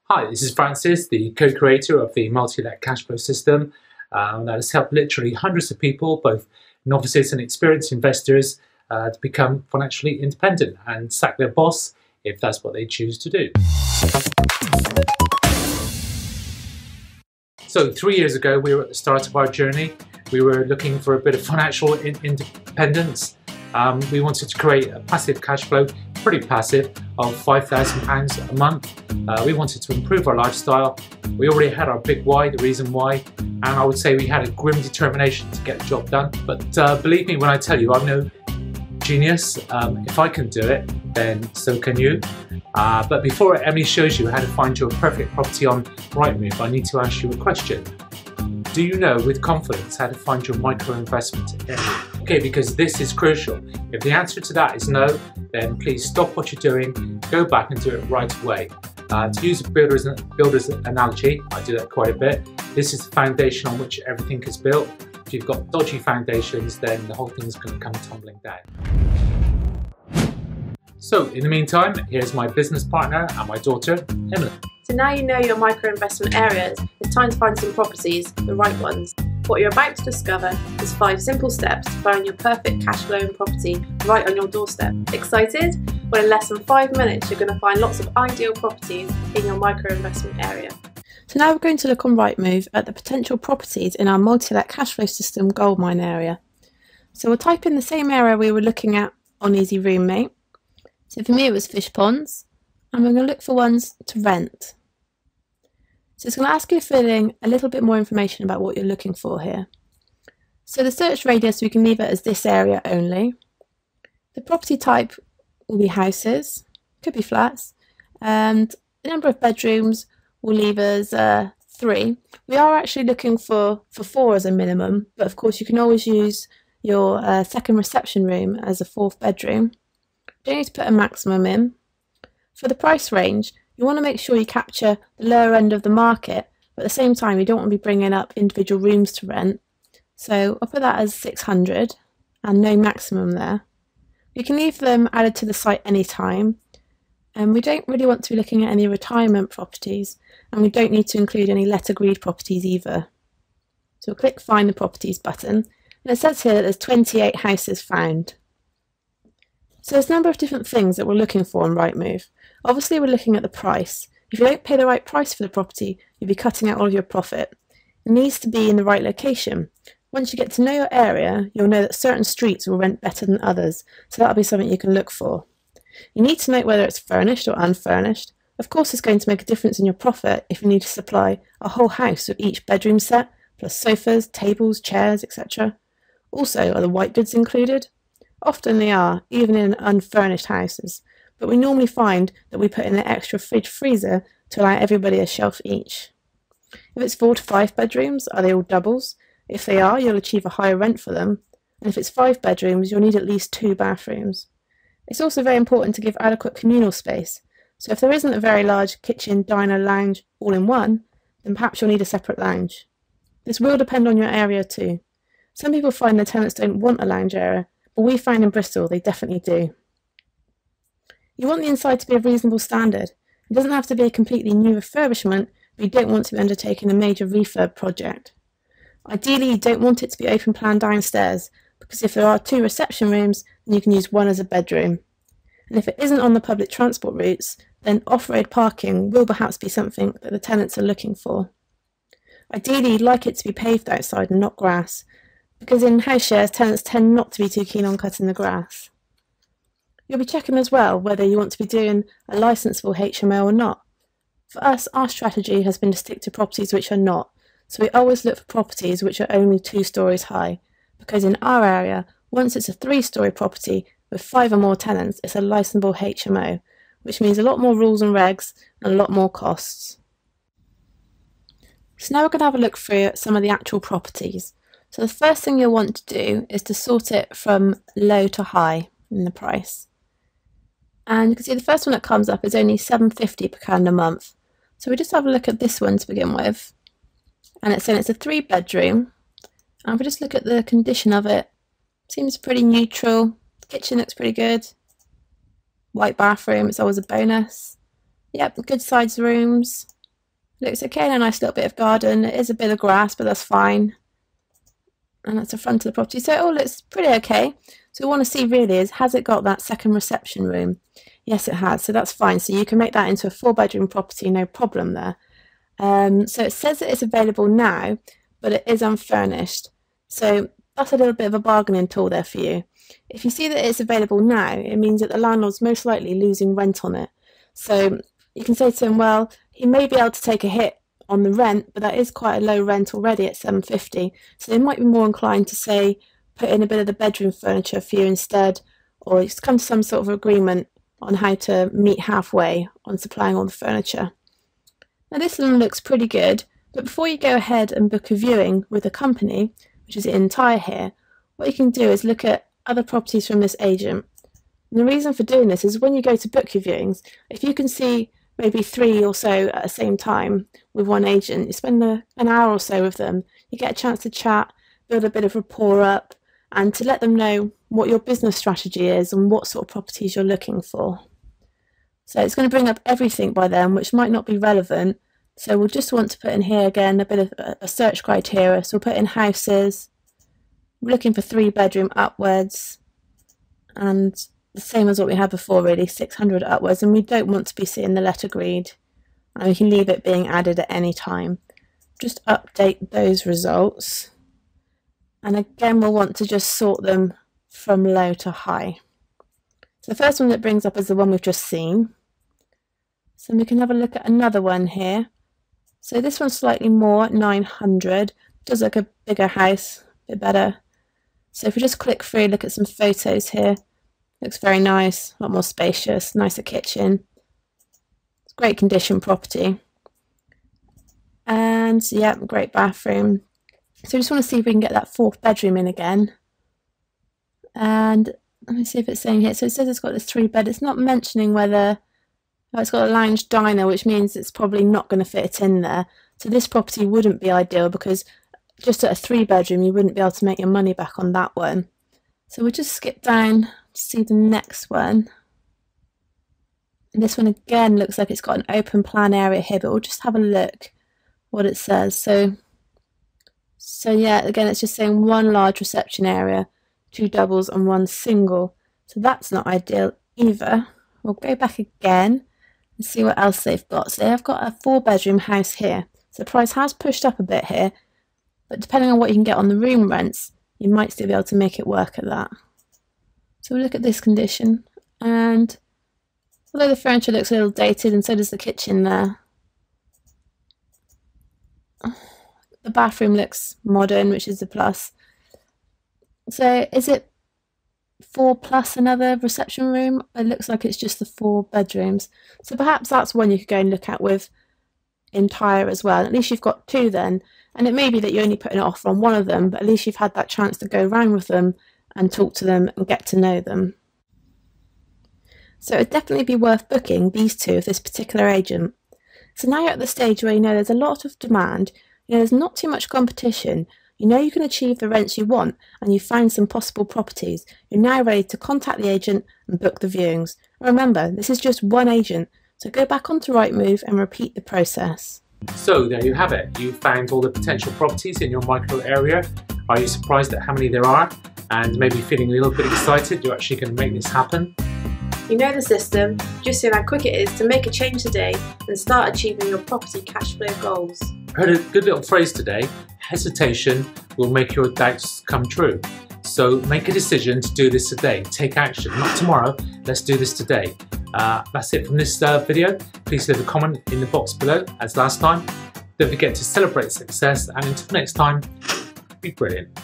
Hi, this is Francis, the co-creator of the multi-let cash flow system that has helped literally hundreds of people, both novices and experienced investors, to become financially independent and sack their boss if that's what they choose to do. So 3 years ago, we were at the start of our journey. We were looking for a bit of financial independence. We wanted to create a passive cash flow, pretty passive, of £5,000 a month. We wanted to improve our lifestyle. We already had our big why, the reason why, and I would say we had a grim determination to get the job done. But believe me when I tell you, I'm no genius. If I can do it, then so can you. But before Emily shows you how to find your perfect property on Rightmove, I need to ask you a question. Do you know with confidence how to find your micro investment area? Okay, because this is crucial. If the answer to that is no, then please stop what you're doing, go back and do it right away. To use a builder's analogy, I do that quite a bit, this is the foundation on which everything is built. If you've got dodgy foundations, then the whole thing is going to come tumbling down. So, in the meantime, here's my business partner and my daughter, Emily. So now you know your micro investment areas, it's time to find some properties, the right ones. What you're about to discover is 5 simple steps to find your perfect cash flowing property right on your doorstep. Excited? Well, in less than 5 minutes, you're going to find lots of ideal properties in your micro investment area. So now we're going to look on Rightmove at the potential properties in our multi-let cash flow system goldmine area. So we'll type in the same area we were looking at on Easy Roommate. So for me it was fish ponds, and we're going to look for ones to rent. So it's going to ask you to fill in a little bit more information about what you're looking for here. So the search radius, we can leave it as this area only. The property type will be houses, could be flats, and the number of bedrooms will leave as 3. We are actually looking for 4 as a minimum, but of course you can always use your second reception room as a 4th bedroom. You don't need to put a maximum in. For the price range, you want to make sure you capture the lower end of the market, but at the same time you don't want to be bringing up individual rooms to rent. So I'll put that as 600 and no maximum there. You can leave them added to the site anytime, and we don't really want to be looking at any retirement properties, and we don't need to include any let agreed properties either. So we'll click Find the Properties button, and it says here that there's 28 houses found. So there's a number of different things that we're looking for on Rightmove. Obviously we're looking at the price. If you don't pay the right price for the property, you'll be cutting out all of your profit. It needs to be in the right location. Once you get to know your area, you'll know that certain streets will rent better than others, so that'll be something you can look for. You need to note whether it's furnished or unfurnished. Of course it's going to make a difference in your profit if you need to supply a whole house with each bedroom set, plus sofas, tables, chairs, etc. Also, are the white goods included? Often they are, even in unfurnished houses, but we normally find that we put in an extra fridge freezer to allow everybody a shelf each. If it's 4 to 5 bedrooms, are they all doubles? If they are, you'll achieve a higher rent for them, and if it's 5 bedrooms, you'll need at least 2 bathrooms. It's also very important to give adequate communal space, so if there isn't a very large kitchen, diner, lounge all in one, then perhaps you'll need a separate lounge. This will depend on your area too. Some people find the tenants don't want a lounge area, but we find in Bristol they definitely do. You want the inside to be of reasonable standard. It doesn't have to be a completely new refurbishment, but you don't want to be undertaking a major refurb project. Ideally, you don't want it to be open plan downstairs, because if there are 2 reception rooms, then you can use 1 as a bedroom. And if it isn't on the public transport routes, then off-road parking will perhaps be something that the tenants are looking for. Ideally, you'd like it to be paved outside and not grass, because in house shares, tenants tend not to be too keen on cutting the grass. You'll be checking as well whether you want to be doing a licensable HMO or not. For us, our strategy has been to stick to properties which are not, so we always look for properties which are only 2 stories high, because in our area, once it's a 3-storey property with 5 or more tenants, it's a licensable HMO, which means a lot more rules and regs and a lot more costs. So now we're going to have a look through some of the actual properties. So the first thing you'll want to do is to sort it from low to high in the price. And you can see the first one that comes up is only £7.50 per calendar month. So we just have a look at this one to begin with. And it's saying it's a 3-bedroom. And if we just look at the condition of it, seems pretty neutral. The kitchen looks pretty good. White bathroom, it's always a bonus. Yep, good sized rooms. Looks okay, and a nice little bit of garden. It is a bit of grass, but that's fine. And that's the front of the property. So it all looks pretty okay. So we want to see really is, has it got that second reception room? Yes, it has. So that's fine. So you can make that into a 4-bedroom property, no problem there. So it says that it's available now, but it is unfurnished. So that's a little bit of a bargaining tool there for you. If you see that it's available now, it means that the landlord's most likely losing rent on it. So you can say to him, well, he may be able to take a hit on the rent, but that is quite a low rent already at £750. So they might be more inclined to say, put in a bit of the bedroom furniture for you instead, or just come to some sort of agreement on how to meet halfway on supplying all the furniture. Now this one looks pretty good, but before you go ahead and book a viewing with a company, which is Entire here, what you can do is look at other properties from this agent. And the reason for doing this is when you go to book your viewings, if you can see maybe 3 or so at the same time with one agent, you spend an hour or so with them, you get a chance to chat, build a bit of rapport up, and to let them know what your business strategy is and what sort of properties you're looking for. So it's going to bring up everything by them, which might not be relevant. So we'll just want to put in here again a bit of a search criteria. So we'll put in houses, we're looking for 3-bedroom upwards, and the same as what we had before really, 600 upwards, and we don't want to be seeing the letter grade, and we can leave it being added at any time. Just update those results, and again we'll want to just sort them from low to high. So the first one that brings up is the one we've just seen. So we can have a look at another one here. So this one's slightly more, 900, does look a bigger house, a bit better. So if we just click through, look at some photos here, looks very nice, a lot more spacious, nicer kitchen. It's great condition property. And yeah, great bathroom. So we just want to see if we can get that 4th bedroom in again. And let me see if it's saying here. So it says it's got this 3-bed. It's not mentioning whether, oh, it's got a lounge diner, which means it's probably not going to fit it in there. So this property wouldn't be ideal because just at a 3-bedroom, you wouldn't be able to make your money back on that one. So we'll just skip down to see the next one. And this one again looks like it's got an open plan area here, but we'll just have a look what it says. So yeah, again, it's just saying 1 large reception area, 2 doubles and 1 single. So that's not ideal either. We'll go back again and see what else they've got. So they've got a 4-bedroom house here. So the price has pushed up a bit here, but depending on what you can get on the room rents, you might still be able to make it work at that. So we'll look at this condition, and although the furniture looks a little dated, and so does the kitchen there, the bathroom looks modern, which is a plus. So is it 4 plus another reception room? It looks like it's just the 4 bedrooms. So perhaps that's one you could go and look at with Entire as well. At least you've got 2 then. And it may be that you're only putting an offer on one of them, but at least you've had that chance to go round with them and talk to them and get to know them. So it'd definitely be worth booking these 2 of this particular agent. So now you're at the stage where you know there's a lot of demand, you know there's not too much competition, you know you can achieve the rents you want, and you've found some possible properties. You're now ready to contact the agent and book the viewings. And remember, this is just one agent, so go back onto Rightmove and repeat the process. So there you have it. You've found all the potential properties in your micro area. Are you surprised at how many there are? And maybe feeling a little bit excited you're actually going to make this happen? You know the system, just see how quick it is to make a change today and start achieving your property cash flow goals. Heard a good little phrase today, hesitation will make your doubts come true. So make a decision to do this today. Take action, not tomorrow, let's do this today. That's it from this video. Please leave a comment in the box below as last time. Don't forget to celebrate success, and until next time, be brilliant.